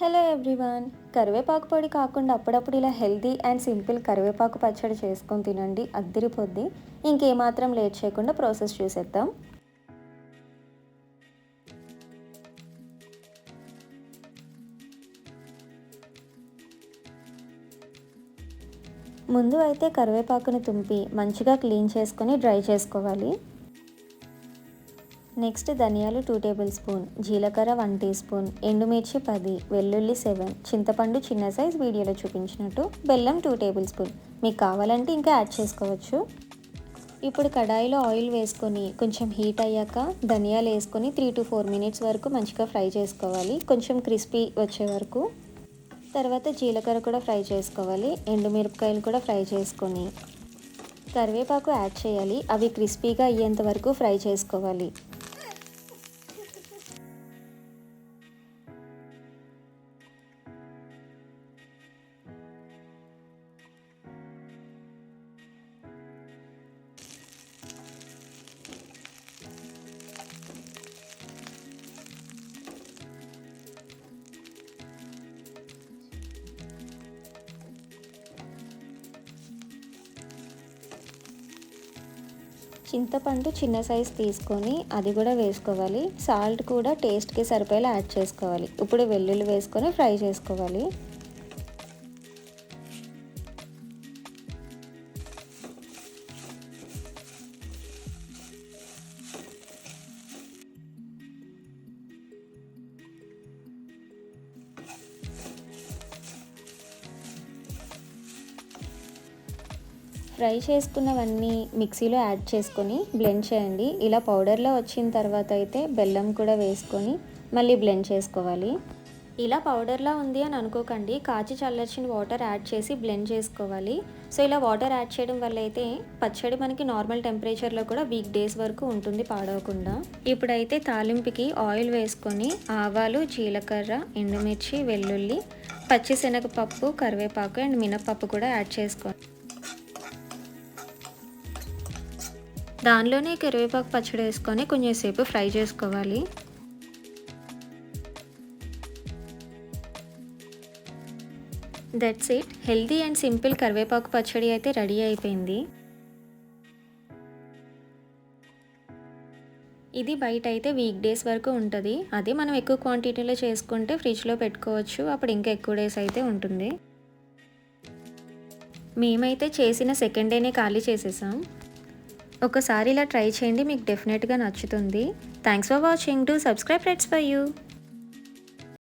Hello everyone. కరివేపాకు పొడి కాకుండా అప్పుడప్పుడు ఇలా హెల్తీ అండ్ సింపుల్ కరివేపాకు పచ్చడి చేసుకొని తినండి, అద్దిరిపోద్ది. ఇంకేమాత్రం లేట్ చేయకుండా ప్రాసెస్ చూసేద్దాం. ముందు అయితే కరివేపాకుని తుంపి మంచిగా క్లీన్ చేసుకొని డ్రై చేసుకోవాలి. నెక్స్ట్ ధనియాలు 2 టేబుల్ స్పూన్, జీలకర్ర 1 టీ స్పూన్, ఎండుమిర్చి 10, వెల్లుల్లి 7, చింతపండు చిన్న సైజ్ వీడియోలో చూపించినట్టు, బెల్లం 2 టేబుల్ స్పూన్. మీకు కావాలంటే ఇంకా యాడ్ చేసుకోవచ్చు. ఇప్పుడు కడాయిలో ఆయిల్ వేసుకొని కొంచెం హీట్ అయ్యాక ధనియాలు వేసుకొని 3 to 4 మినిట్స్ వరకు మంచిగా ఫ్రై చేసుకోవాలి, కొంచెం క్రిస్పీ వచ్చే వరకు. తర్వాత జీలకర్ర కూడా ఫ్రై చేసుకోవాలి, ఎండుమిరపకాయలు కూడా ఫ్రై చేసుకొని కరివేపాకు యాడ్ చేయాలి. అవి క్రిస్పీగా అయ్యేంత వరకు ఫ్రై చేసుకోవాలి. చింతపండు చిన్న సైజ్ తీసుకొని అది కూడా వేసుకోవాలి. సాల్ట్ కూడా టేస్ట్కి సరిపోయేలా యాడ్ చేసుకోవాలి. ఇప్పుడు వెల్లుల్లి వేసుకొని ఫ్రై చేసుకోవాలి. ఫ్రై చేసుకున్నవన్నీ మిక్సీలో యాడ్ చేసుకొని బ్లెండ్ చేయండి. ఇలా పౌడర్లో వచ్చిన తర్వాత అయితే బెల్లం కూడా వేసుకొని మళ్ళీ బ్లెండ్ చేసుకోవాలి. ఇలా పౌడర్లా ఉంది అని అనుకోకండి, కాచి చల్లార్చిన వాటర్ యాడ్ చేసి బ్లెండ్ చేసుకోవాలి. సో ఇలా వాటర్ యాడ్ చేయడం వల్ల అయితే పచ్చడి మనకి నార్మల్ టెంపరేచర్లో కూడా వీక్ డేస్ వరకు ఉంటుంది, పాడవకుండా. ఇప్పుడైతే తాలింపుకి ఆయిల్ వేసుకొని ఆవాలు, జీలకర్ర, ఎండుమిర్చి, వెల్లుల్లి, పచ్చిశనగపప్పు, కరివేపాకు అండ్ మినపప్పు కూడా యాడ్ చేసుకోండి. దానిలోనే కరివేపాకు పచ్చడి వేసుకొని కొంచెం సేపు ఫ్రై చేసుకోవాలి. That's it. Healthy and simple కరివేపాకు పచ్చడి అయితే రెడీ అయిపోయింది. ఇది బయట అయితే వీక్ డేస్ వరకు ఉంటుంది. అదే మనం ఎక్కువ క్వాంటిటీలో చేసుకుంటే ఫ్రిడ్జ్లో పెట్టుకోవచ్చు, అప్పుడు ఇంకా ఎక్కువ డేస్ అయితే ఉంటుంది. మేమైతే చేసిన సెకండ్ డేనే ఖాళీ చేసేసాం. ఒకసారి ఇలా ట్రై చేయండి, మీకు డెఫినెట్గా నచ్చుతుంది. Thanks for watching. Do subscribe. Reds for you.